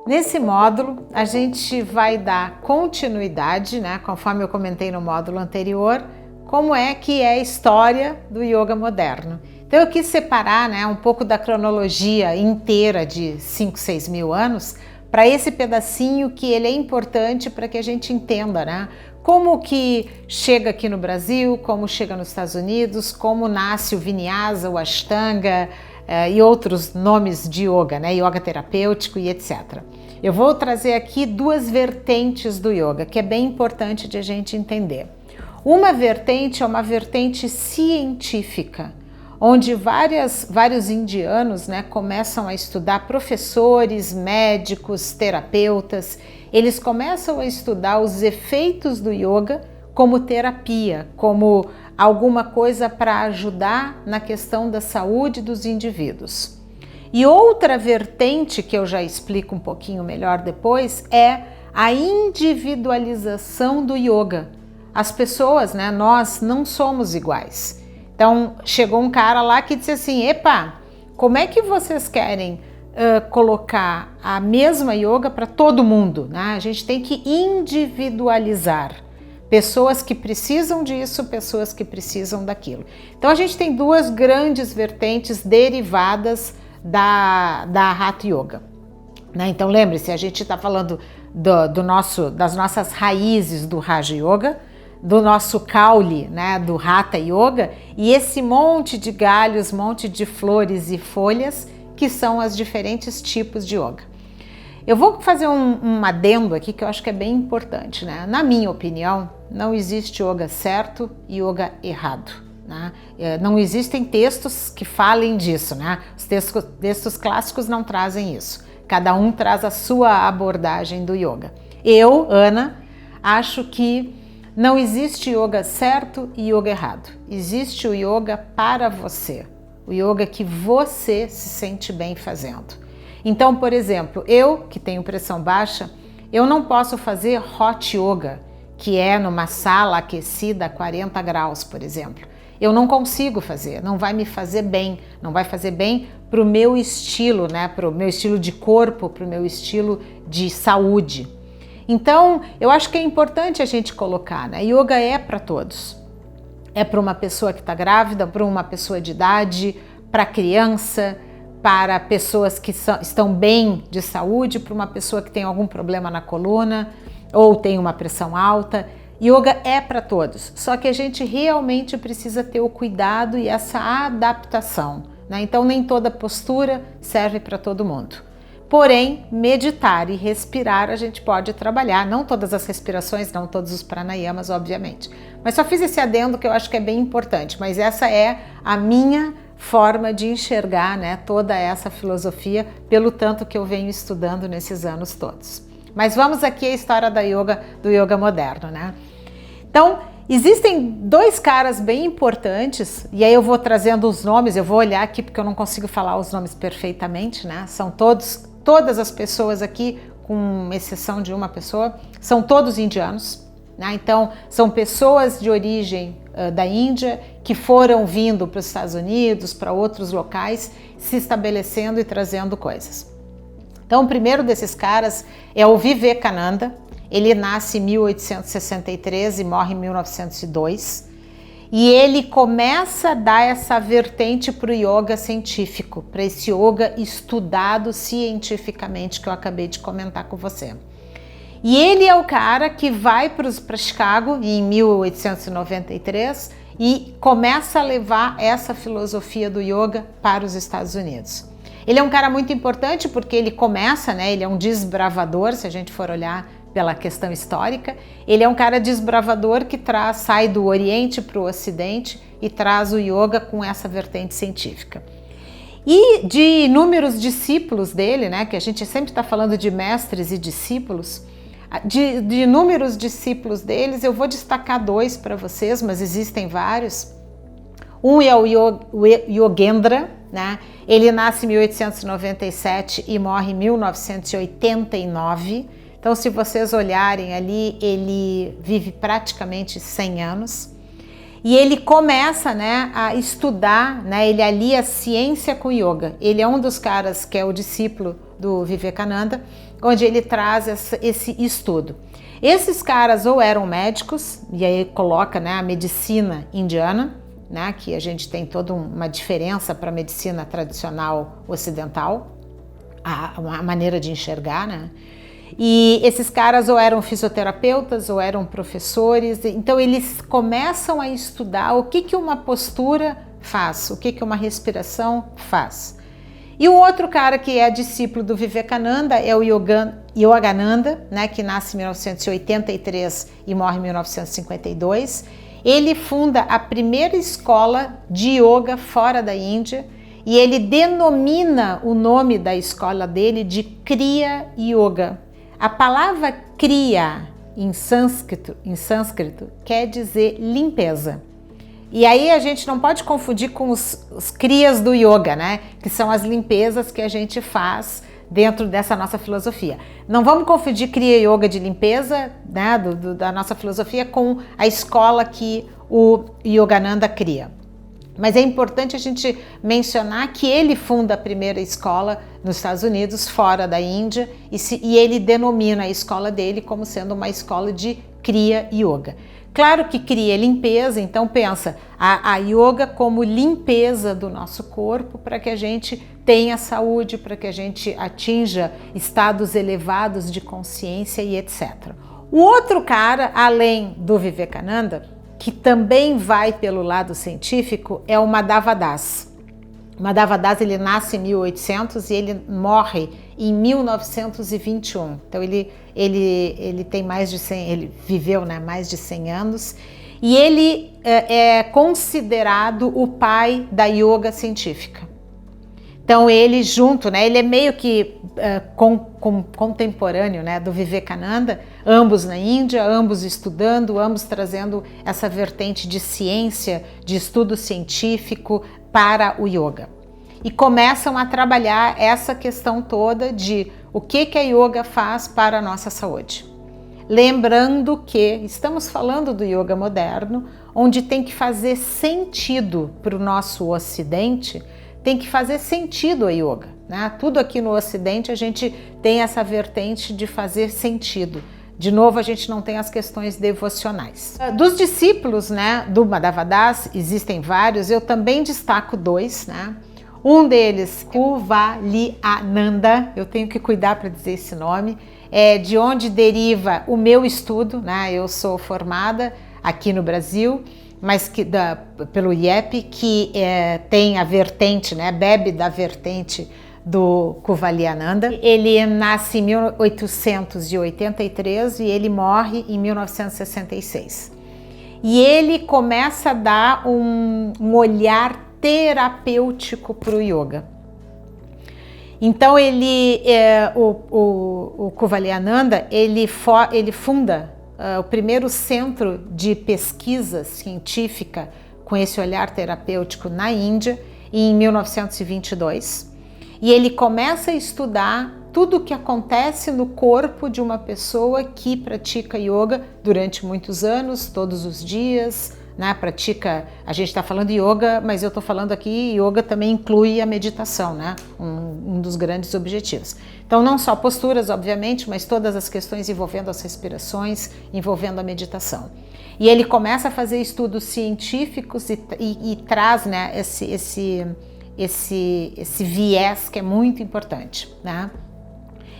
Nesse módulo, a gente vai dar continuidade, né, conforme eu comentei no módulo anterior, como é que é a história do yoga moderno. Então eu quis separar, né, um pouco da cronologia inteira de 5, 6 mil anos para esse pedacinho que ele é importante para que a gente entenda, né, como que chega aqui no Brasil, como chega nos Estados Unidos, como nasce o Vinyasa, o Ashtanga e outros nomes de yoga, né, yoga terapêutico e etc. Eu vou trazer aqui duas vertentes do yoga, que é bem importante de a gente entender. Uma vertente é uma vertente científica, onde vários indianos, né, começam a estudar, professores, médicos, terapeutas, eles começam a estudar os efeitos do yoga como terapia, como alguma coisa para ajudar na questão da saúde dos indivíduos. E outra vertente, que eu já explico um pouquinho melhor depois, é a individualização do yoga. As pessoas, né, nós não somos iguais. Então, chegou um cara lá que disse assim, epa, como é que vocês querem colocar a mesma yoga para todo mundo, né? A gente tem que individualizar. Pessoas que precisam disso, pessoas que precisam daquilo. Então, a gente tem duas grandes vertentes derivadas da Hatha Yoga, né? Então lembre-se, a gente está falando das nossas raízes do Raja Yoga, do nosso caule, né, do Hatha Yoga, e esse monte de galhos, monte de flores e folhas que são os diferentes tipos de yoga. Eu vou fazer um adendo aqui que eu acho que é bem importante, né? Na minha opinião, não existe yoga certo e yoga errado. Né? Não existem textos que falem disso, né? Os textos clássicos não trazem isso. Cada um traz a sua abordagem do yoga. Eu, Ana, acho que não existe yoga certo e yoga errado. Existe o yoga para você, o yoga que você se sente bem fazendo. Então, por exemplo, eu que tenho pressão baixa, eu não posso fazer hot yoga, que é numa sala aquecida a 40 graus, por exemplo. Eu não consigo fazer, não vai me fazer bem, não vai fazer bem para o meu estilo, né? Para o meu estilo de corpo, para o meu estilo de saúde. Então, eu acho que é importante a gente colocar, né? Yoga é para todos. É para uma pessoa que está grávida, para uma pessoa de idade, para criança, para pessoas que estão bem de saúde, para uma pessoa que tem algum problema na coluna ou tem uma pressão alta. Yoga é para todos, só que a gente realmente precisa ter o cuidado e essa adaptação, né? Então nem toda postura serve para todo mundo. Porém, meditar e respirar a gente pode trabalhar, não todas as respirações, não todos os pranayamas, obviamente. Mas só fiz esse adendo que eu acho que é bem importante, mas essa é a minha forma de enxergar, né, toda essa filosofia, pelo tanto que eu venho estudando nesses anos todos. Mas vamos aqui à história do yoga moderno, né? Então, existem dois caras bem importantes, e aí eu vou trazendo os nomes, eu vou olhar aqui porque eu não consigo falar os nomes perfeitamente, né? São todas as pessoas aqui, com exceção de uma pessoa, são todos indianos, né? Então, são pessoas de origem da Índia que foram vindo para os Estados Unidos, para outros locais, se estabelecendo e trazendo coisas. Então, o primeiro desses caras é o Vivekananda. Ele nasce em 1863 e morre em 1902. E ele começa a dar essa vertente para o yoga científico, para esse yoga estudado cientificamente que eu acabei de comentar com você. E ele é o cara que vai para Chicago em 1893 e começa a levar essa filosofia do yoga para os Estados Unidos. Ele é um cara muito importante porque ele começa, né? Ele é um desbravador, se a gente for olhar pela questão histórica. Ele é um cara desbravador que sai do Oriente para o Ocidente e traz o yoga com essa vertente científica. E de inúmeros discípulos dele, né? Que a gente sempre está falando de mestres e discípulos. De inúmeros discípulos deles, eu vou destacar dois para vocês, mas existem vários. Um é o Yogendra, né? Ele nasce em 1897 e morre em 1989. Então, se vocês olharem ali, ele vive praticamente 100 anos. E ele começa, né, a estudar, né, ele alia a ciência com yoga. Ele é um dos caras que é o discípulo do Vivekananda, onde ele traz esse estudo. Esses caras ou eram médicos, e aí coloca, né, a medicina indiana, né, que a gente tem toda uma diferença para a medicina tradicional ocidental, a maneira de enxergar, né? E esses caras ou eram fisioterapeutas ou eram professores, então eles começam a estudar o que uma postura faz, o que uma respiração faz. E o outro cara que é discípulo do Vivekananda é o Yogananda, né, que nasce em 1983 e morre em 1952. Ele funda a primeira escola de yoga fora da Índia e ele denomina o nome da escola dele de Kriya Yoga. A palavra Kriya em sânscrito quer dizer limpeza. E aí a gente não pode confundir com os kriyas do yoga, né? Que são as limpezas que a gente faz dentro dessa nossa filosofia. Não vamos confundir Kriya Yoga de limpeza, né, da nossa filosofia com a escola que o Yogananda cria. Mas é importante a gente mencionar que ele funda a primeira escola nos Estados Unidos, fora da Índia, e ele denomina a escola dele como sendo uma escola de Kriya Yoga. Claro que Kriya é limpeza, então pensa a yoga como limpeza do nosso corpo para que a gente tenha saúde, para que a gente atinja estados elevados de consciência e etc. O outro cara, além do Vivekananda, que também vai pelo lado científico, é o Madhava Das. Madhava Das, ele nasce em 1800 e ele morre em 1921. Então ele tem mais de 100, ele viveu, né, mais de 100 anos e ele é considerado o pai da yoga científica. Então ele junto, né, ele é meio que contemporâneo, né, do Vivekananda, ambos na Índia, ambos estudando, ambos trazendo essa vertente de ciência, de estudo científico para o yoga. E começam a trabalhar essa questão toda de o que a yoga faz para a nossa saúde. Lembrando que estamos falando do yoga moderno, onde tem que fazer sentido para o nosso ocidente, tem que fazer sentido a yoga, né? Tudo aqui no ocidente a gente tem essa vertente de fazer sentido. De novo, a gente não tem as questões devocionais. Dos discípulos, né, do Madhava Das, existem vários, eu também destaco dois, né? Um deles, Kuvaliananda, eu tenho que cuidar para dizer esse nome, é de onde deriva o meu estudo, né? Eu sou formada aqui no Brasil, mas pelo IEP, que tem a vertente, né? Bebe da vertente do Kuvaliananda. Ele nasce em 1883 e ele morre em 1966. E ele começa a dar um olhar terapêutico para o yoga. Então o Kuvaliananda, ele funda o primeiro centro de pesquisa científica com esse olhar terapêutico na Índia em 1922. E ele começa a estudar tudo o que acontece no corpo de uma pessoa que pratica yoga durante muitos anos, todos os dias, né? Pratica, a gente está falando de yoga, mas eu estou falando aqui, yoga também inclui a meditação, né? Um dos grandes objetivos. Então, não só posturas, obviamente, mas todas as questões envolvendo as respirações, envolvendo a meditação. E ele começa a fazer estudos científicos e traz, né, esse viés que é muito importante, né?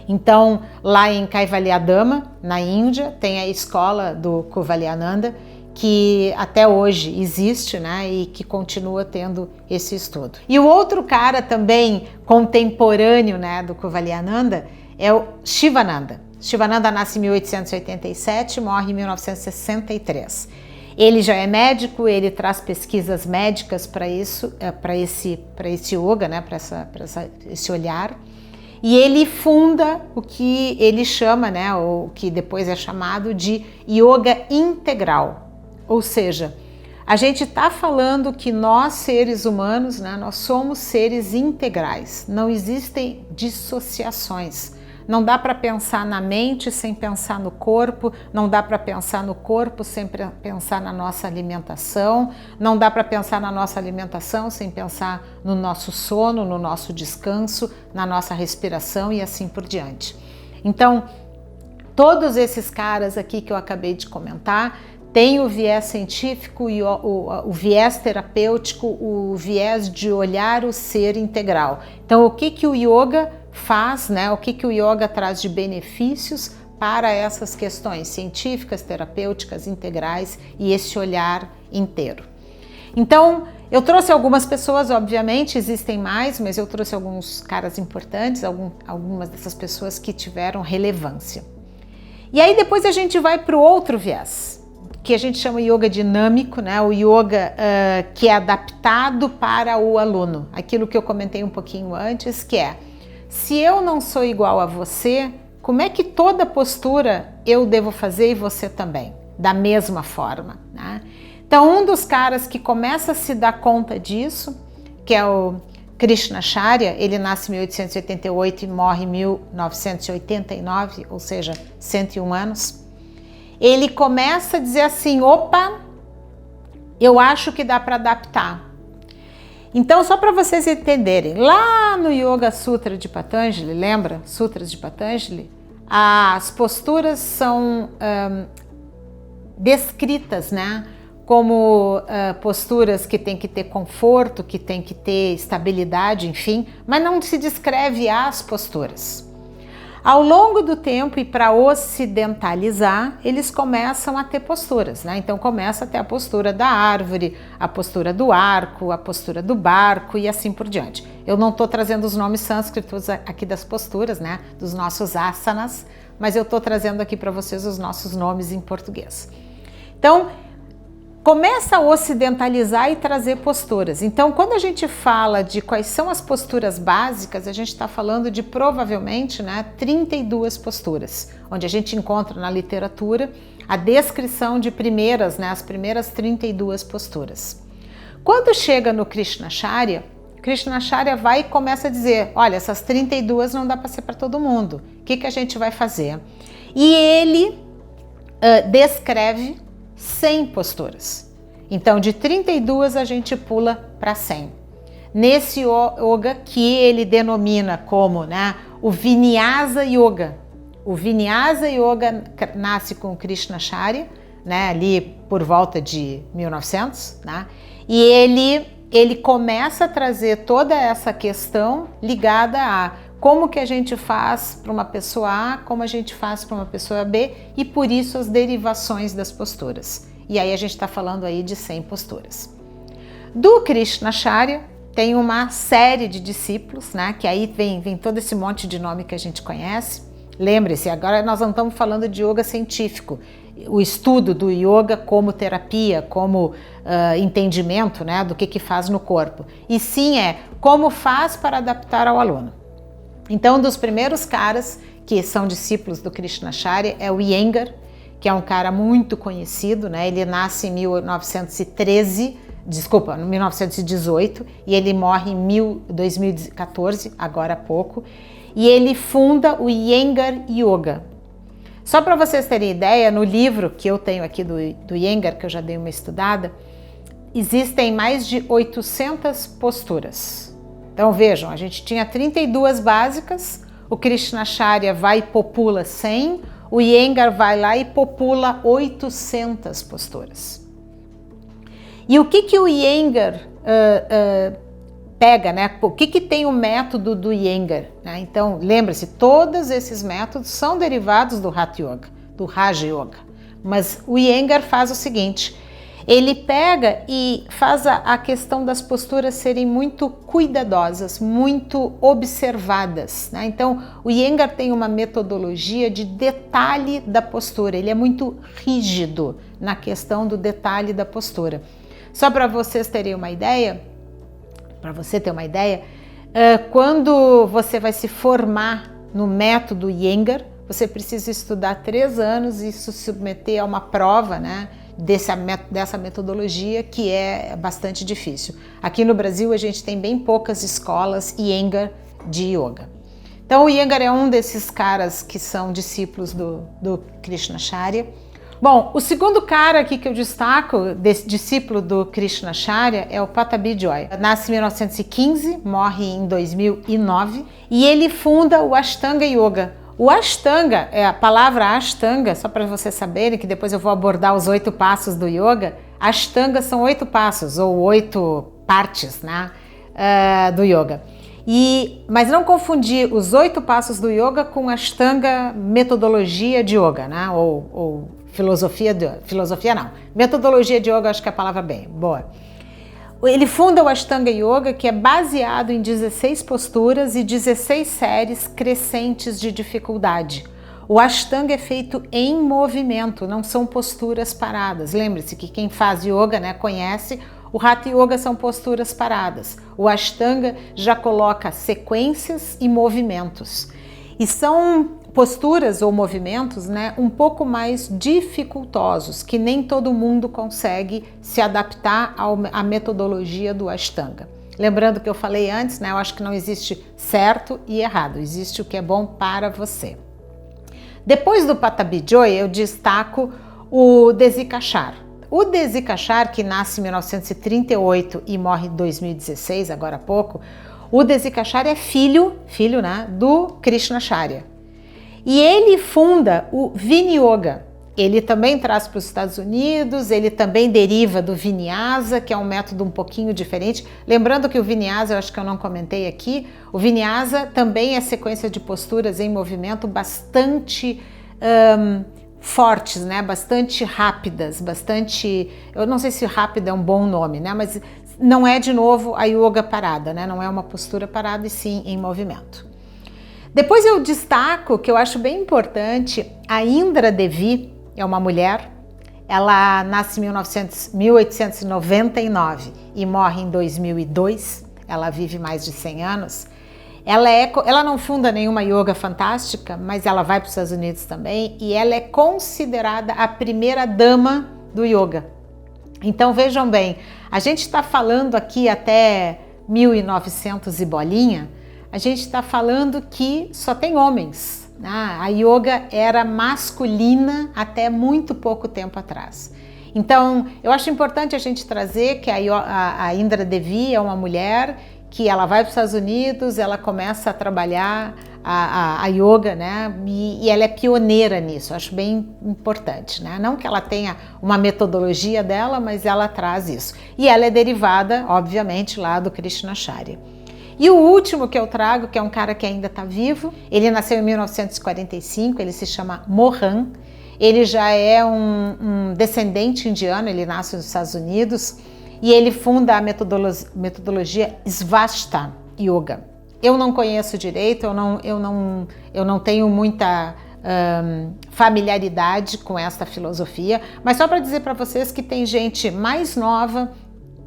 Então, lá em Kaivalyadama, na Índia, tem a escola do Kuvaliananda, que até hoje existe, né, e que continua tendo esse estudo. E o outro cara também contemporâneo, né, do Kuvaliananda é o Shivananda. Shivananda nasce em 1887 e morre em 1963. Ele já é médico, ele traz pesquisas médicas para isso, para esse yoga, né, para esse olhar. E ele funda o que ele chama, né, o que depois é chamado de yoga integral. Ou seja, a gente está falando que nós, seres humanos, né, nós somos seres integrais, não existem dissociações. Não dá para pensar na mente sem pensar no corpo, não dá para pensar no corpo sem pensar na nossa alimentação, não dá para pensar na nossa alimentação sem pensar no nosso sono, no nosso descanso, na nossa respiração e assim por diante. Então, todos esses caras aqui que eu acabei de comentar têm o viés científico e o viés terapêutico, o viés de olhar o ser integral. Então, o que o yoga faz, né? O que o yoga traz de benefícios para essas questões científicas, terapêuticas, integrais e esse olhar inteiro. Então, eu trouxe algumas pessoas, obviamente, existem mais, mas eu trouxe alguns caras importantes, algumas dessas pessoas que tiveram relevância. E aí depois a gente vai para o outro viés, que a gente chama yoga dinâmico, né? O yoga que é adaptado para o aluno. Aquilo que eu comentei um pouquinho antes, que é, se eu não sou igual a você, como é que toda postura eu devo fazer e você também? Da mesma forma, né? Então, um dos caras que começa a se dar conta disso, que é o Krishnacharya, ele nasce em 1888 e morre em 1989, ou seja, 101 anos. Ele começa a dizer assim, opa, eu acho que dá para adaptar. Então, só para vocês entenderem, lá no Yoga Sutra de Patanjali, lembra? Sutras de Patanjali, as posturas são descritas, né? Como posturas que tem que ter conforto, que tem que ter estabilidade, enfim, mas não se descreve as posturas. Ao longo do tempo e para ocidentalizar, eles começam a ter posturas, né? Então começa a ter a postura da árvore, a postura do arco, a postura do barco e assim por diante. Eu não estou trazendo os nomes sânscritos aqui das posturas, né? Dos nossos asanas, mas eu estou trazendo aqui para vocês os nossos nomes em português. Então, começa a ocidentalizar e trazer posturas. Então, quando a gente fala de quais são as posturas básicas, a gente está falando de provavelmente, né, 32 posturas, onde a gente encontra na literatura a descrição de primeiras, né, as primeiras 32 posturas. Quando chega no Krishnacharya, Krishnacharya vai e começa a dizer, olha, essas 32 não dá para ser para todo mundo. O que a gente vai fazer? E ele descreve 100 posturas. Então, de 32 a gente pula para 100. Nesse yoga que ele denomina como, né, o Vinyasa Yoga. O Vinyasa Yoga nasce com o Krishnacharya, né, ali por volta de 1900, né, e ele começa a trazer toda essa questão ligada a como que a gente faz para uma pessoa A, como a gente faz para uma pessoa B, e por isso as derivações das posturas. E aí a gente está falando aí de 100 posturas. Do Krishnacharya tem uma série de discípulos, né? Que aí vem todo esse monte de nome que a gente conhece. Lembre-se, agora nós não estamos falando de yoga científico, o estudo do yoga como terapia, como entendimento, né? Do que faz no corpo. E sim como faz para adaptar ao aluno. Então, um dos primeiros caras que são discípulos do Krishnacharya é o Iyengar, que é um cara muito conhecido, né? Ele nasce em 1918 e ele morre em 2014, agora há pouco, e ele funda o Iyengar Yoga. Só para vocês terem ideia, no livro que eu tenho aqui do Iyengar, que eu já dei uma estudada, existem mais de 800 posturas. Então vejam, a gente tinha 32 básicas, o Krishnacharya vai e popula 100, o Iyengar vai lá e popula 800 posturas. E o que o Iyengar pega, né? O que tem o método do Iyengar? Né? Então, lembre-se, todos esses métodos são derivados do Hatha Yoga, do Raja Yoga. Mas o Iyengar faz o seguinte, ele pega e faz a questão das posturas serem muito cuidadosas, muito observadas, né? Então, o Iyengar tem uma metodologia de detalhe da postura, ele é muito rígido na questão do detalhe da postura. Só para vocês terem uma ideia, quando você vai se formar no método Iyengar, você precisa estudar 3 anos e se submeter a uma prova, né? Dessa metodologia que é bastante difícil. Aqui no Brasil a gente tem bem poucas escolas Iyengar de yoga. Então o Iyengar é um desses caras que são discípulos do Krishnacharya. Bom, o segundo cara aqui que eu destaco, desse discípulo do Krishnacharya, é o Patabi Joy. Nasce em 1915, morre em 2009 e ele funda o Ashtanga Yoga. O Ashtanga, a palavra Ashtanga, só para vocês saberem que depois eu vou abordar os 8 passos do Yoga. Ashtanga são 8 passos ou 8 partes, né, do Yoga. Mas não confundir os 8 passos do Yoga com Ashtanga metodologia de Yoga, né, ou filosofia não. Metodologia de Yoga, acho que é a palavra bem boa. Ele funda o Ashtanga Yoga, que é baseado em 16 posturas e 16 séries crescentes de dificuldade. O Ashtanga é feito em movimento, não são posturas paradas. Lembre-se que quem faz yoga, né, conhece, o Hatha Yoga são posturas paradas. O Ashtanga já coloca sequências e movimentos. E são posturas ou movimentos, né, um pouco mais dificultosos, que nem todo mundo consegue se adaptar à metodologia do Ashtanga. Lembrando que eu falei antes, né, eu acho que não existe certo e errado, existe o que é bom para você. Depois do Patabi Joy, eu destaco o Desikachar. O Desikachar, que nasce em 1938 e morre em 2016, agora há pouco, o Desikachar é filho, né, do Krishnacharya. E ele funda o Vinyasa. Ele também traz para os Estados Unidos, ele também deriva do Vinyasa, que é um método um pouquinho diferente. Lembrando que o Vinyasa, eu acho que eu não comentei aqui, o Vinyasa também é sequência de posturas em movimento bastante fortes, né? Bastante rápidas, bastante... Eu não sei se rápida é um bom nome, né? Mas não é, de novo, a yoga parada, né? Não é uma postura parada, e sim em movimento. Depois eu destaco, que eu acho bem importante, a Indra Devi, é uma mulher, ela nasce em 1899 e morre em 2002, ela vive mais de 100 anos. Ela não funda nenhuma yoga fantástica, mas ela vai para os Estados Unidos também, e ela é considerada a primeira dama do yoga. Então vejam bem, a gente está falando aqui até 1900 e bolinha, a gente está falando que só tem homens. A yoga era masculina até muito pouco tempo atrás. Então, eu acho importante a gente trazer que a Indra Devi é uma mulher que ela vai para os Estados Unidos, ela começa a trabalhar a yoga, né? E ela é pioneira nisso, eu acho bem importante, né? Não que ela tenha uma metodologia dela, mas ela traz isso. E ela é derivada, obviamente, lá do Krishnacharya. E o último que eu trago, que é um cara que ainda está vivo, ele nasceu em 1945, ele se chama Mohan, ele já é um descendente indiano, ele nasce nos Estados Unidos e ele funda a metodologia Svashta Yoga. Eu não conheço direito, eu não tenho muita familiaridade com esta filosofia, mas só para dizer para vocês que tem gente mais nova,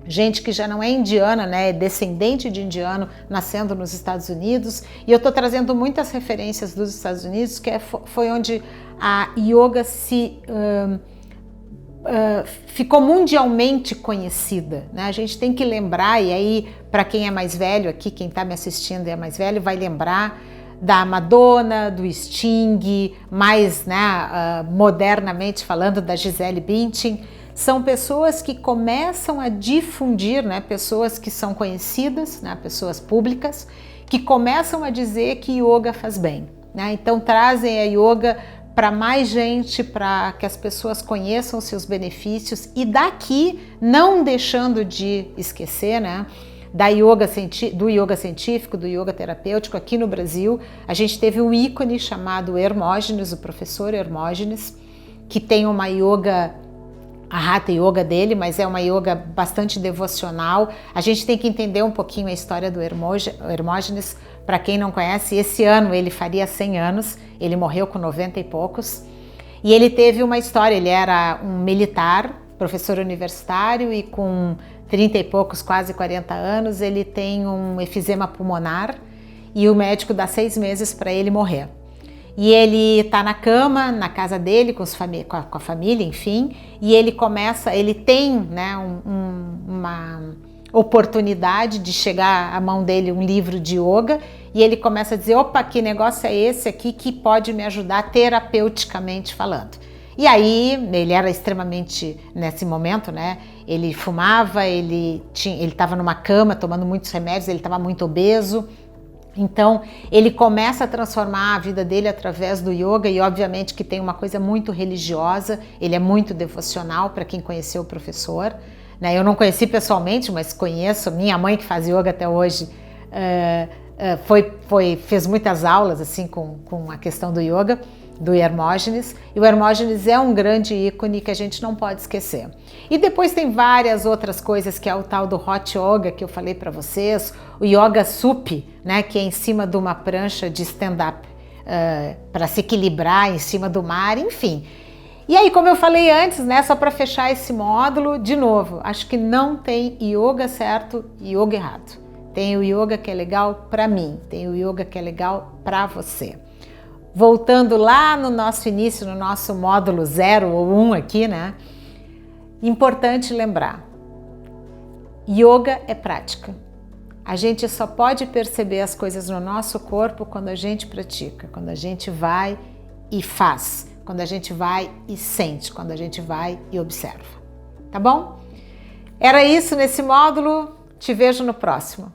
gente que já não é indiana, né, é descendente de indiano, nascendo nos Estados Unidos, e eu estou trazendo muitas referências dos Estados Unidos, que foi onde a yoga ficou mundialmente conhecida, né? A gente tem que lembrar, e aí para quem é mais velho aqui, quem está me assistindo é mais velho, vai lembrar da Madonna, do Sting, mais, né, modernamente falando, da Gisele Bündchen. São pessoas que começam a difundir, né, pessoas que são conhecidas, né, pessoas públicas, que começam a dizer que yoga faz bem, né? Então trazem a yoga para mais gente, para que as pessoas conheçam seus benefícios, e daqui não deixando de esquecer, né, do yoga científico, do yoga terapêutico. Aqui no Brasil a gente teve um ícone chamado Hermógenes, o professor Hermógenes, que tem uma yoga, a Hatha Yoga dele, mas é uma yoga bastante devocional. A gente tem que entender um pouquinho a história do Hermógenes. Para quem não conhece, esse ano ele faria 100 anos, ele morreu com 90 e poucos, e ele teve uma história. Ele era um militar, professor universitário, e com 30 e poucos, quase 40 anos, ele tem um efizema pulmonar, e o médico dá 6 meses para ele morrer. E ele está na cama, na casa dele, com a família, enfim, e ele tem, né, oportunidade de chegar à mão dele um livro de yoga e ele começa a dizer, opa, que negócio é esse aqui que pode me ajudar terapeuticamente falando. E aí, ele era extremamente, nesse momento, né, ele fumava, ele estava numa cama tomando muitos remédios, ele estava muito obeso. Então, ele começa a transformar a vida dele através do yoga e obviamente que tem uma coisa muito religiosa, ele é muito devocional para quem conheceu o professor, né? Eu não conheci pessoalmente, mas conheço, minha mãe que faz yoga até hoje, fez muitas aulas assim com a questão do yoga, do Hermógenes, e o Hermógenes é um grande ícone que a gente não pode esquecer. E depois tem várias outras coisas, que é o tal do Hot Yoga que eu falei para vocês, o Yoga Sup, né, que é em cima de uma prancha de stand-up para se equilibrar em cima do mar, enfim. E aí, como eu falei antes, né, só para fechar esse módulo, de novo, acho que não tem yoga certo e yoga errado. Tem o yoga que é legal para mim, tem o yoga que é legal para você. Voltando lá no nosso início, no nosso módulo 0 ou 1 aqui, né? Importante lembrar, yoga é prática. A gente só pode perceber as coisas no nosso corpo quando a gente pratica, quando a gente vai e faz, quando a gente vai e sente, quando a gente vai e observa. Tá bom? Era isso nesse módulo, te vejo no próximo.